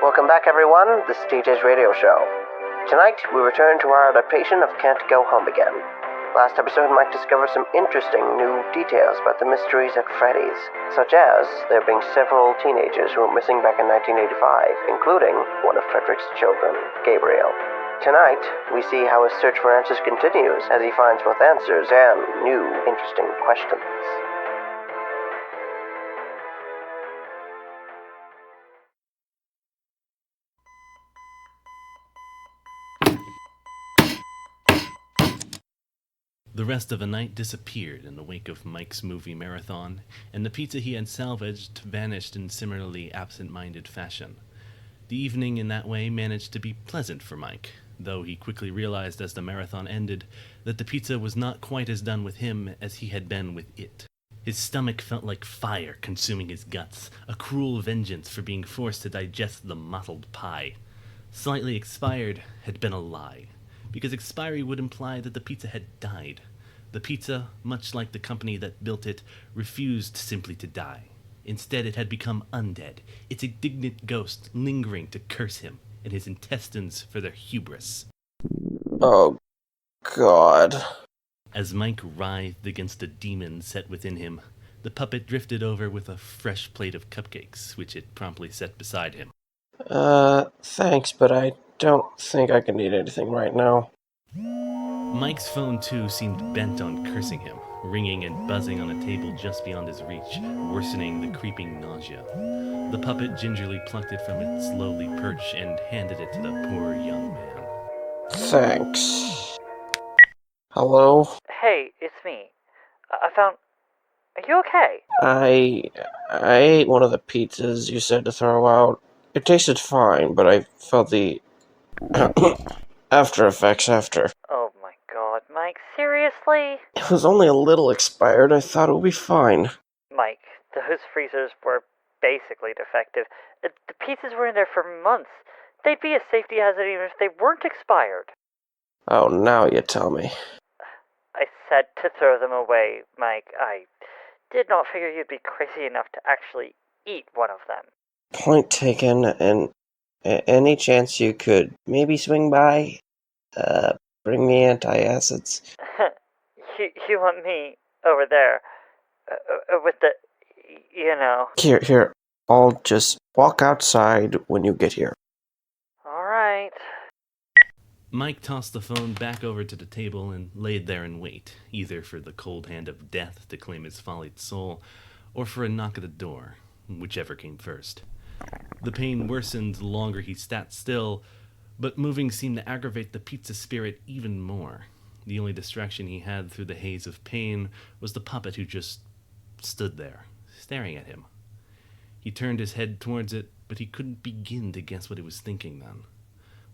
Welcome back, everyone. This is TJ's radio show. Tonight, we return to our adaptation of Can't Go Home Again. Last episode, Mike discovered some interesting new details about the mysteries at Freddy's, such as there being several teenagers who were missing back in 1985, including one of Frederick's children, Gabriel. Tonight, we see how his search for answers continues as he finds both answers and new, interesting questions. The rest of the night disappeared in the wake of Mike's movie marathon, and the pizza he had salvaged vanished in similarly absent-minded fashion. The evening in that way managed to be pleasant for Mike, though he quickly realized as the marathon ended that the pizza was not quite as done with him as he had been with it. His stomach felt like fire consuming his guts, a cruel vengeance for being forced to digest the mottled pie. Slightly expired had been a lie, because expiry would imply that the pizza had died. The pizza, much like the company that built it, refused simply to die. Instead, it had become undead, its indignant ghost lingering to curse him and his intestines for their hubris. Oh, God. As Mike writhed against the demon set within him, the puppet drifted over with a fresh plate of cupcakes, which it promptly set beside him. Thanks, but I don't think I can eat anything right now. Mike's phone, too, seemed bent on cursing him, ringing and buzzing on a table just beyond his reach, worsening the creeping nausea. The puppet gingerly plucked it from its lowly perch and handed it to the poor young man. Thanks. Hello? Hey, it's me. I found... Are you okay? I ate one of the pizzas you said to throw out. It tasted fine, but I felt the after effects after. Oh my god, Mike, seriously? It was only a little expired. I thought it would be fine. Mike, those freezers were basically defective. The pizzas were in there for months. They'd be a safety hazard even if they weren't expired. Oh, now you tell me. I said to throw them away, Mike. I did not figure you'd be crazy enough to actually eat one of them. Point taken, and any chance you could maybe swing by? Bring me antacids. You want me over there with the, you know. Here, I'll just walk outside when you get here. Alright. Mike tossed the phone back over to the table and laid there in wait, either for the cold hand of death to claim his follied soul, or for a knock at the door, whichever came first. The pain worsened the longer he sat still, but moving seemed to aggravate the pizza spirit even more. The only distraction he had through the haze of pain was the puppet who just stood there, staring at him. He turned his head towards it, but he couldn't begin to guess what it was thinking then.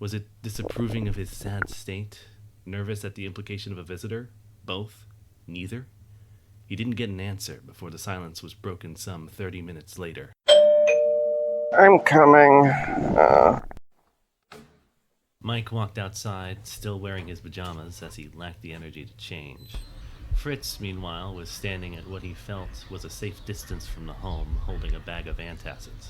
Was it disapproving of his sad state? Nervous at the implication of a visitor? Both? Neither? He didn't get an answer before the silence was broken some 30 minutes later. I'm coming. Mike walked outside, still wearing his pajamas as he lacked the energy to change. Fritz, meanwhile, was standing at what he felt was a safe distance from the home, holding a bag of antacids.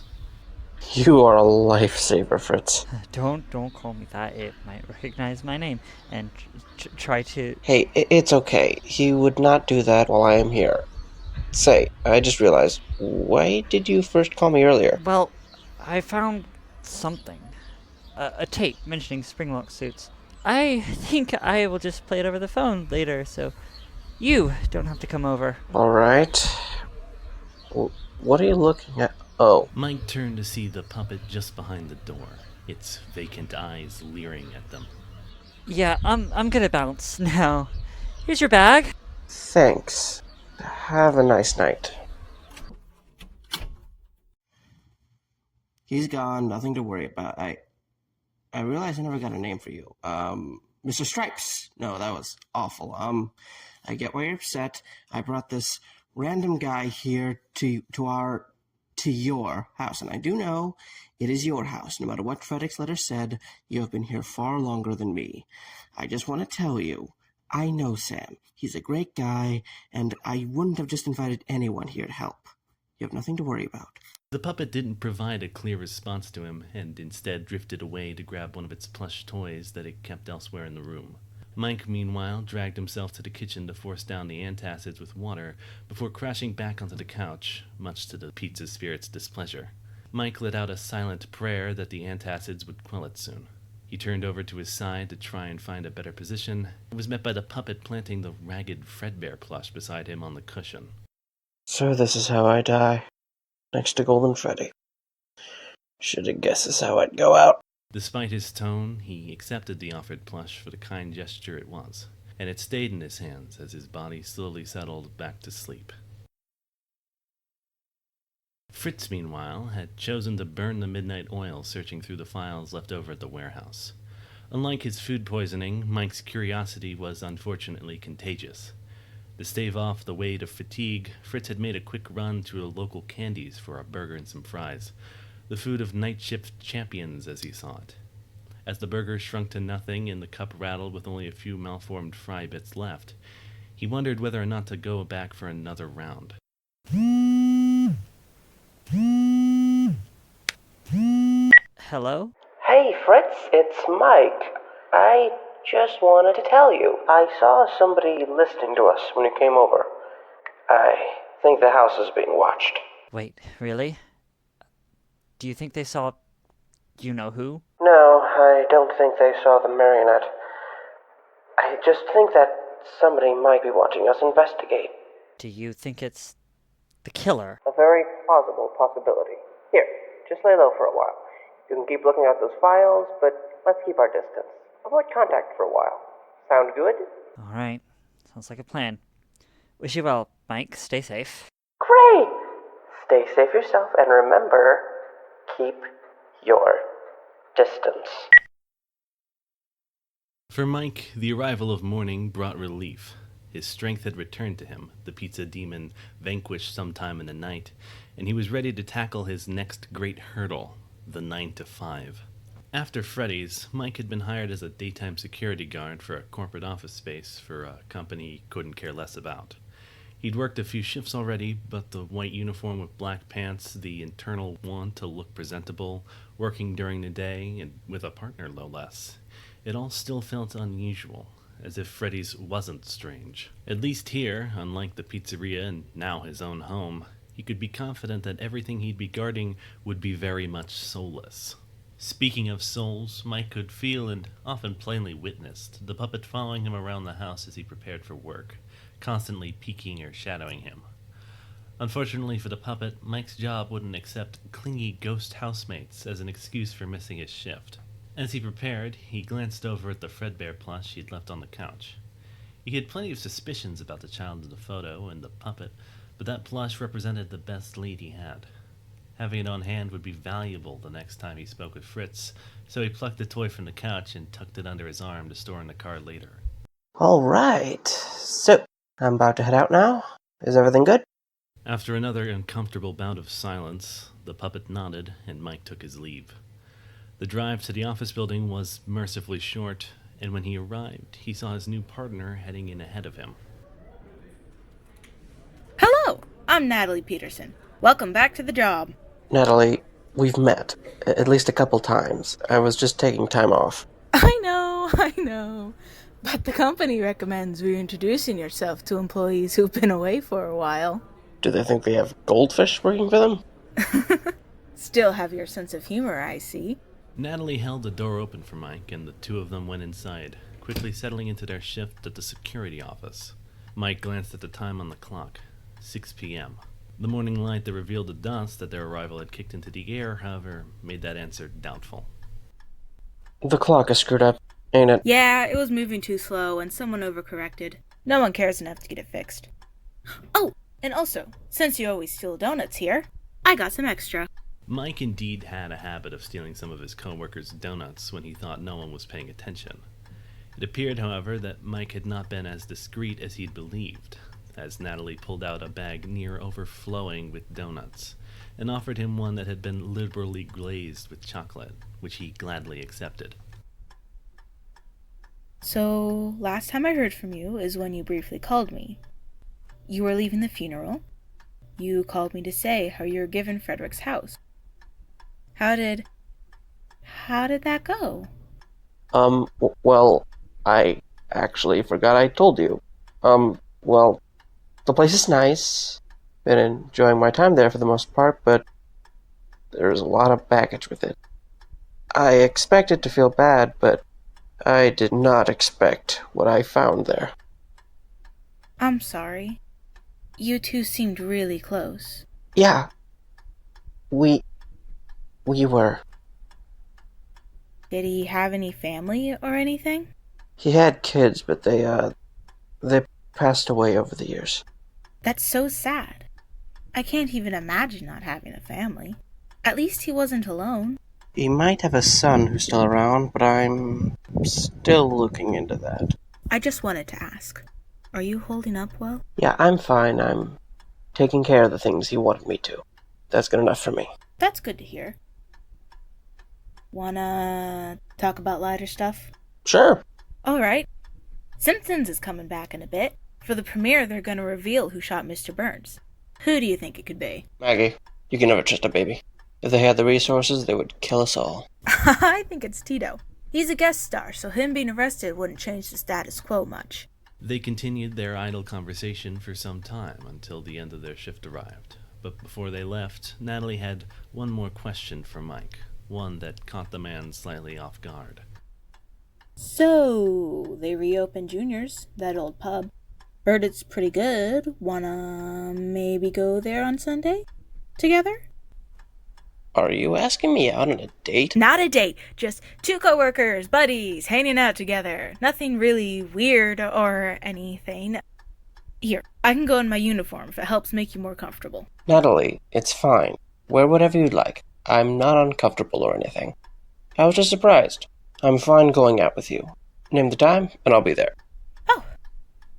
You are a lifesaver, Fritz. Don't call me that. It might recognize my name and try to... Hey, it's okay. He would not do that while I am here. Say, I just realized, why did you first call me earlier? Well, I found something. A tape mentioning Springlock suits. I think I will just play it over the phone later, so you don't have to come over. Alright. What are you looking at? Oh. Mike turned to see the puppet just behind the door, its vacant eyes leering at them. Yeah, I'm gonna bounce now. Here's your bag. Thanks. Have a nice night. He's gone, nothing to worry about. I realize I never got a name for you. Mr. Stripes. No, that was awful. I get why you're upset. I brought this random guy here to your house, and I do know it is your house. No matter what Frederick's letter said, you have been here far longer than me. I just want to tell you, I know Sam. He's a great guy, and I wouldn't have just invited anyone here to help. You have nothing to worry about. The puppet didn't provide a clear response to him, and instead drifted away to grab one of its plush toys that it kept elsewhere in the room. Mike, meanwhile, dragged himself to the kitchen to force down the antacids with water before crashing back onto the couch, much to the pizza spirit's displeasure. Mike let out a silent prayer that the antacids would quell it soon. He turned over to his side to try and find a better position, and was met by the puppet planting the ragged Fredbear plush beside him on the cushion. So this is how I die. Next to Golden Freddy. Should've guessed this is how I'd go out. Despite his tone, he accepted the offered plush for the kind gesture it was, and it stayed in his hands as his body slowly settled back to sleep. Fritz, meanwhile, had chosen to burn the midnight oil searching through the files left over at the warehouse. Unlike his food poisoning, Mike's curiosity was unfortunately contagious. To stave off the weight of fatigue, Fritz had made a quick run to a local Candy's for a burger and some fries, the food of night shift champions as he saw it. As the burger shrunk to nothing and the cup rattled with only a few malformed fry bits left, he wondered whether or not to go back for another round. Hello? Hey, Fritz, it's Mike. I just wanted to tell you, I saw somebody listening to us when you came over. I think the house is being watched. Wait, really? Do you think they saw... you know who? No, I don't think they saw the marionette. I just think that somebody might be watching us investigate. Do you think it's... the killer? A very plausible possibility. Here, just lay low for a while. You can keep looking at those files, but let's keep our distance. Avoid contact for a while. Sound good? Alright, sounds like a plan. Wish you well, Mike. Stay safe. Great! Stay safe yourself, and remember, keep your distance. For Mike, the arrival of morning brought relief. His strength had returned to him, the pizza demon vanquished sometime in the night, and he was ready to tackle his next great hurdle, the 9 to 5. After Freddy's, Mike had been hired as a daytime security guard for a corporate office space for a company he couldn't care less about. He'd worked a few shifts already, but the white uniform with black pants, the internal want to look presentable, working during the day, and with a partner no less, it all still felt unusual, as if Freddy's wasn't strange. At least here, unlike the pizzeria and now his own home, he could be confident that everything he'd be guarding would be very much soulless. Speaking of souls, Mike could feel and often plainly witnessed the puppet following him around the house as he prepared for work, constantly peeking or shadowing him. Unfortunately for the puppet, Mike's job wouldn't accept clingy ghost housemates as an excuse for missing his shift. As he prepared, he glanced over at the Fredbear plush he'd left on the couch. He had plenty of suspicions about the child in the photo and the puppet, but that plush represented the best lead he had. Having it on hand would be valuable the next time he spoke with Fritz, so he plucked the toy from the couch and tucked it under his arm to store in the car later. Alright, so I'm about to head out now. Is everything good? After another uncomfortable bout of silence, the puppet nodded and Mike took his leave. The drive to the office building was mercifully short, and when he arrived, he saw his new partner heading in ahead of him. Hello, I'm Natalie Peterson. Welcome back to the job. Natalie, we've met. At least a couple times. I was just taking time off. I know. But the company recommends reintroducing yourself to employees who've been away for a while. Do they think they have goldfish working for them? Still have your sense of humor, I see. Natalie held the door open for Mike, and the two of them went inside, quickly settling into their shift at the security office. Mike glanced at the time on the clock. 6 p.m. The morning light that revealed the dust that their arrival had kicked into the air, however, made that answer doubtful. The clock is screwed up, ain't it? Yeah, it was moving too slow and someone overcorrected. No one cares enough to get it fixed. Oh, and also, since you always steal donuts here, I got some extra. Mike indeed had a habit of stealing some of his co-workers' donuts when he thought no one was paying attention. It appeared, however, that Mike had not been as discreet as he'd believed, as Natalie pulled out a bag near overflowing with donuts, and offered him one that had been liberally glazed with chocolate, which he gladly accepted. So, last time I heard from you is when you briefly called me. You were leaving the funeral? You called me to say how you were given Frederick's house. How did that go? Well, I actually forgot I told you. Well, the place is nice. Been enjoying my time there for the most part, but there's a lot of baggage with it. I expected to feel bad, but I did not expect what I found there. I'm sorry. You two seemed really close. Yeah, we were. Did he have any family or anything? He had kids, but they passed away over the years. That's so sad. I can't even imagine not having a family. At least he wasn't alone. He might have a son who's still around, but I'm still looking into that. I just wanted to ask. Are you holding up well? Yeah, I'm fine. I'm taking care of the things he wanted me to. That's good enough for me. That's good to hear. Wanna talk about lighter stuff? Sure. Alright. Simpsons is coming back in a bit. For the premiere, they're gonna reveal who shot Mr. Burns. Who do you think it could be? Maggie, you can never trust a baby. If they had the resources, they would kill us all. I think it's Tito. He's a guest star, so him being arrested wouldn't change the status quo much. They continued their idle conversation for some time until the end of their shift arrived. But before they left, Natalie had one more question for Mike, one that caught the man slightly off guard. So, they reopened Junior's, that old pub. Heard it's pretty good. Wanna maybe go there on Sunday? Together? Are you asking me out on a date? Not a date, just two coworkers, buddies, hanging out together. Nothing really weird or anything. Here, I can go in my uniform if it helps make you more comfortable. Natalie, it's fine. Wear whatever you'd like. I'm not uncomfortable or anything. I was just surprised. I'm fine going out with you. Name the time, and I'll be there. Oh,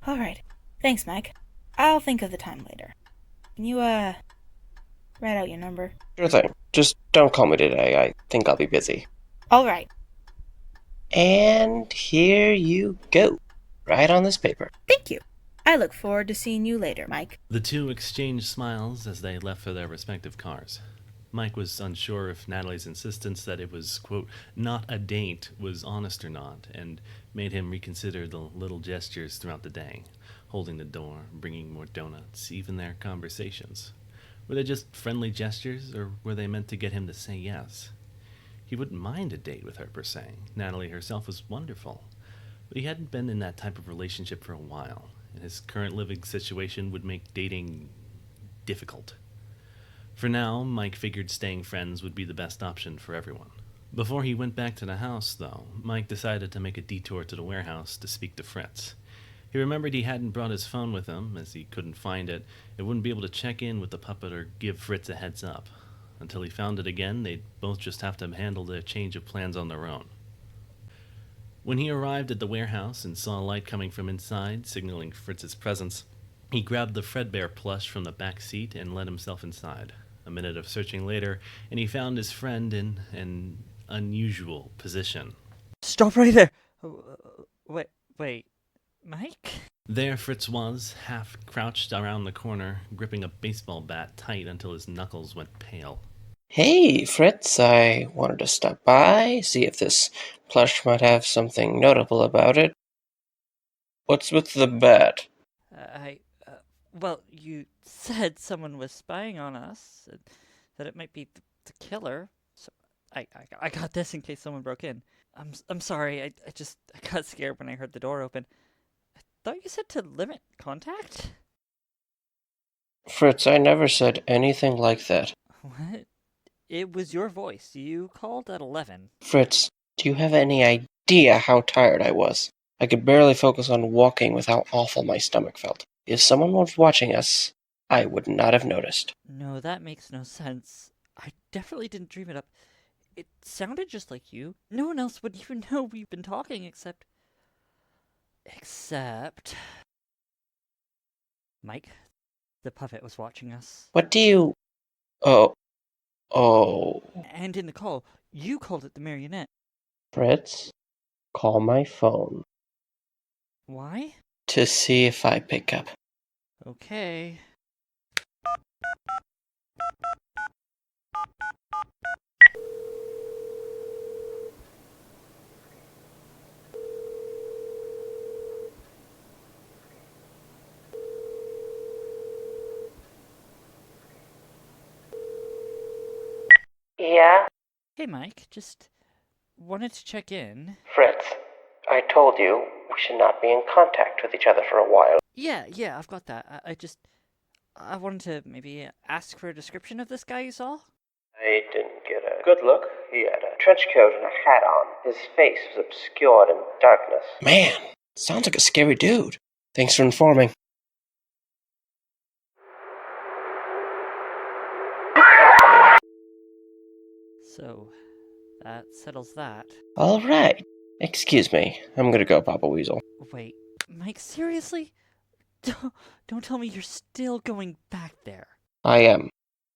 alright. Thanks, Mike. I'll think of the time later. Can you, write out your number? Sure thing. Just don't call me today. I think I'll be busy. Alright. And here you go. Right on this paper. Thank you. I look forward to seeing you later, Mike. The two exchanged smiles as they left for their respective cars. Mike was unsure if Natalie's insistence that it was, quote, not a date was honest or not, and made him reconsider the little gestures throughout the day, holding the door, bringing more donuts, even their conversations. Were they just friendly gestures, or were they meant to get him to say yes? He wouldn't mind a date with her, per se. Natalie herself was wonderful. But he hadn't been in that type of relationship for a while, and his current living situation would make dating difficult. For now, Mike figured staying friends would be the best option for everyone. Before he went back to the house, though, Mike decided to make a detour to the warehouse to speak to Fritz. He remembered he hadn't brought his phone with him, as he couldn't find it, and wouldn't be able to check in with the puppet or give Fritz a heads up. Until he found it again, they'd both just have to handle their change of plans on their own. When he arrived at the warehouse and saw a light coming from inside, signaling Fritz's presence, he grabbed the Fredbear plush from the back seat and let himself inside. A minute of searching later, and he found his friend in an unusual position. Stop right there! Wait, Mike? There Fritz was, half crouched around the corner, gripping a baseball bat tight until his knuckles went pale. Hey, Fritz, I wanted to stop by, see if this plush might have something notable about it. What's with the bat? Well, you said someone was spying on us, that it might be the killer, so I got this in case someone broke in. I'm sorry, I got scared when I heard the door open. I thought you said to limit contact? Fritz, I never said anything like that. What? It was your voice. You called at 11. Fritz, do you have any idea how tired I was? I could barely focus on walking with how awful my stomach felt. If someone was watching us, I would not have noticed. No, that makes no sense. I definitely didn't dream it up. It sounded just like you. No one else would even know we've been talking except... Mike, the puppet was watching us. What do you... Oh... And in the call, you called it the marionette. Fritz, call my phone. Why? To see if I pick up. Okay. Yeah? Hey, Mike, just wanted to check in. Fritz, I told you we should not be in contact with each other for a while. Yeah, I've got that. I wanted to maybe ask for a description of this guy you saw. I didn't get a good look. He had a trench coat and a hat on. His face was obscured in darkness. Man, sounds like a scary dude. Thanks for informing. So, that settles that. All right. Excuse me. I'm gonna go, Papa Weasel. Wait, Mike, seriously? Don't tell me you're still going back there. I am.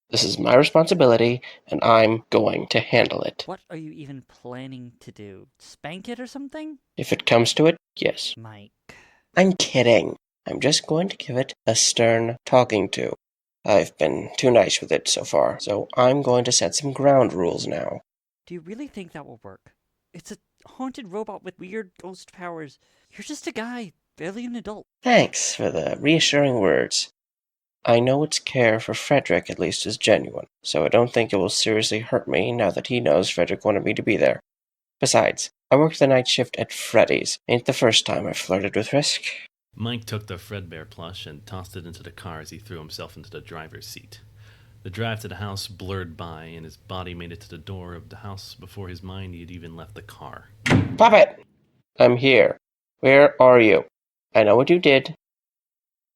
This is my responsibility, and I'm going to handle it. What are you even planning to do? Spank it or something? If it comes to it, yes. Mike. I'm kidding. I'm just going to give it a stern talking to. I've been too nice with it so far, so I'm going to set some ground rules now. Do you really think that will work? It's a haunted robot with weird ghost powers. You're just a guy, barely an adult. Thanks for the reassuring words. I know its care for Frederick at least is genuine, so I don't think it will seriously hurt me now that he knows Frederick wanted me to be there. Besides, I worked the night shift at Freddy's. Ain't the first time I've flirted with risk. Mike took the Fredbear plush and tossed it into the car as he threw himself into the driver's seat. The drive to the house blurred by, and his body made it to the door of the house before his mind had even left the car. Puppet! I'm here. Where are you? I know what you did.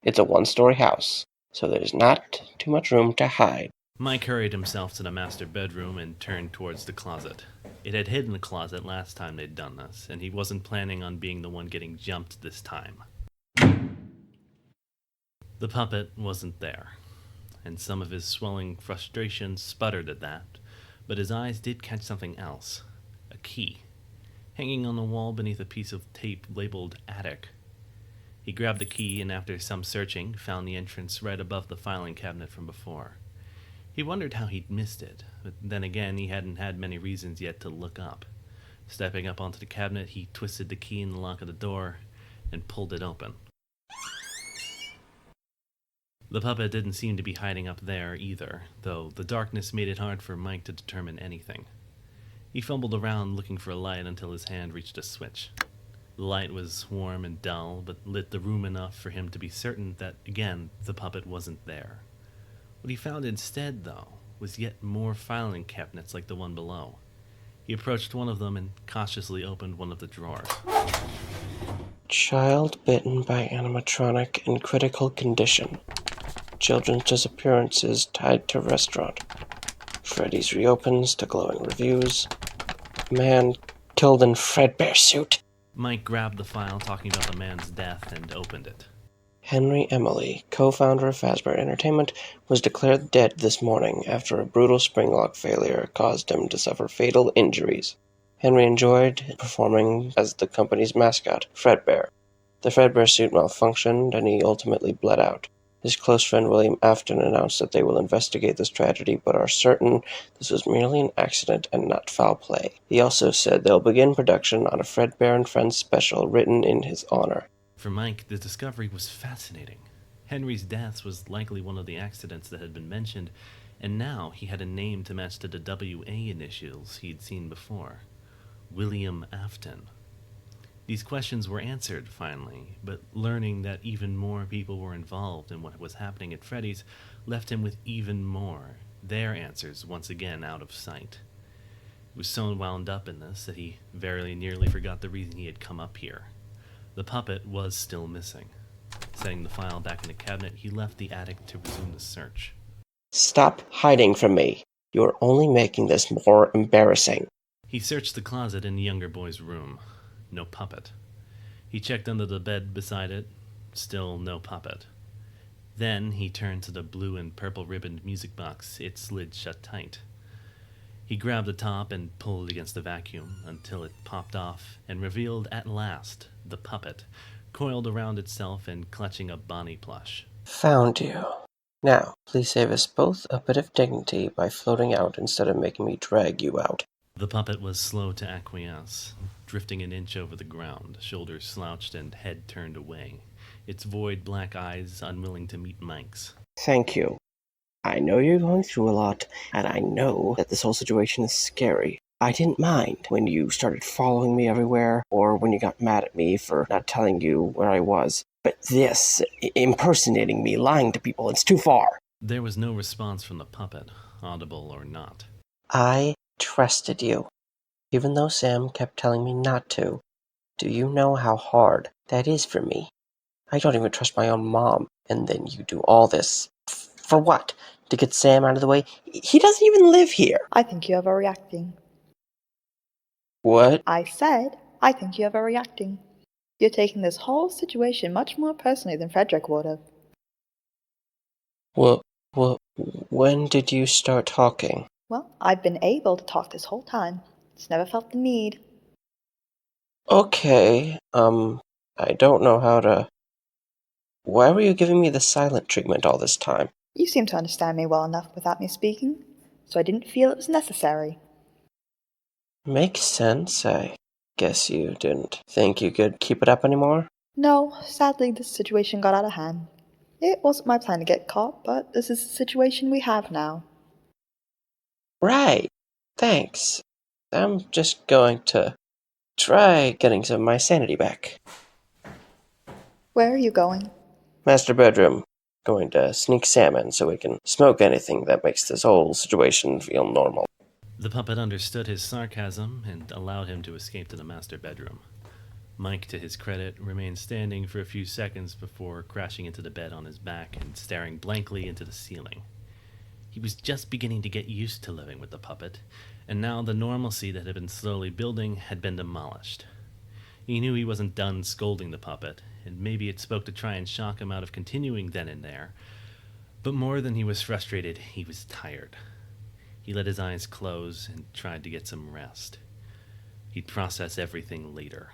It's a one-story house, so there's not too much room to hide. Mike hurried himself to the master bedroom and turned towards the closet. It had hidden the closet last time they'd done this, and he wasn't planning on being the one getting jumped this time. The puppet wasn't there, and some of his swelling frustration sputtered at that, but his eyes did catch something else. A key, hanging on the wall beneath a piece of tape labeled attic. He grabbed the key and after some searching, found the entrance right above the filing cabinet from before. He wondered how he'd missed it, but then again he hadn't had many reasons yet to look up. Stepping up onto the cabinet, he twisted the key in the lock of the door and pulled it open. The puppet didn't seem to be hiding up there either, though the darkness made it hard for Mike to determine anything. He fumbled around looking for a light until his hand reached a switch. The light was warm and dull, but lit the room enough for him to be certain that, again, the puppet wasn't there. What he found instead, though, was yet more filing cabinets like the one below. He approached one of them and cautiously opened one of the drawers. Child bitten by animatronic in critical condition. Children's disappearances tied to restaurant. Freddy's reopens to glowing reviews. Man killed in Fredbear suit. Mike grabbed the file talking about the man's death and opened it. Henry Emily, co-founder of Fazbear Entertainment, was declared dead this morning after a brutal spring lock failure caused him to suffer fatal injuries. Henry enjoyed performing as the company's mascot, Fredbear. The Fredbear suit malfunctioned and he ultimately bled out. His close friend William Afton announced that they will investigate this tragedy, but are certain this was merely an accident and not foul play. He also said they'll begin production on a Fredbear and Friends special written in his honor. For Mike, the discovery was fascinating. Henry's death was likely one of the accidents that had been mentioned, and now he had a name to match to the W.A. initials he'd seen before. William Afton. These questions were answered, finally, but learning that even more people were involved in what was happening at Freddy's left him with even more, their answers once again out of sight. He was so wound up in this that he very nearly forgot the reason he had come up here. The puppet was still missing. Setting the file back in the cabinet, he left the attic to resume the search. Stop hiding from me. You're only making this more embarrassing. He searched the closet in the younger boy's room. No puppet. He checked under the bed beside it. Still no puppet. Then he turned to the blue and purple ribboned music box. It slid shut tight. He grabbed the top and pulled against the vacuum until it popped off and revealed at last the puppet, coiled around itself and clutching a Bonnie plush. Found you. Now, please save us both a bit of dignity by floating out instead of making me drag you out. The puppet was slow to acquiesce, drifting an inch over the ground, shoulders slouched and head turned away, its void black eyes unwilling to meet Mike's. Thank you. I know you're going through a lot, and I know that this whole situation is scary. I didn't mind when you started following me everywhere, or when you got mad at me for not telling you where I was. But this, impersonating me, lying to people, it's too far. There was no response from the puppet, audible or not. I trusted you, even though Sam kept telling me not to. Do you know how hard that is for me? I don't even trust my own mom, and then you do all this. For what? To get Sam out of the way? He doesn't even live here. I think you're overreacting. What? I said, I think you're overreacting. You're taking this whole situation much more personally than Frederick would have. Well, when did you start talking? Well, I've been able to talk this whole time. Just never felt the need. Okay, I don't know how to... Why were you giving me the silent treatment all this time? You seem to understand me well enough without me speaking, so I didn't feel it was necessary. Makes sense. I guess you didn't think you could keep it up anymore? No, sadly this situation got out of hand. It wasn't my plan to get caught, but this is the situation we have now. Right. Thanks. I'm just going to try getting some of my sanity back. Where are you going? Master bedroom. Going to sneak Sam in so we can smoke anything that makes this whole situation feel normal. The puppet understood his sarcasm and allowed him to escape to the master bedroom. Mike, to his credit, remained standing for a few seconds before crashing into the bed on his back and staring blankly into the ceiling. He was just beginning to get used to living with the puppet, and now the normalcy that had been slowly building had been demolished. He knew he wasn't done scolding the puppet, and maybe it spoke to try and shock him out of continuing then and there, but more than he was frustrated, he was tired. He let his eyes close and tried to get some rest. He'd process everything later.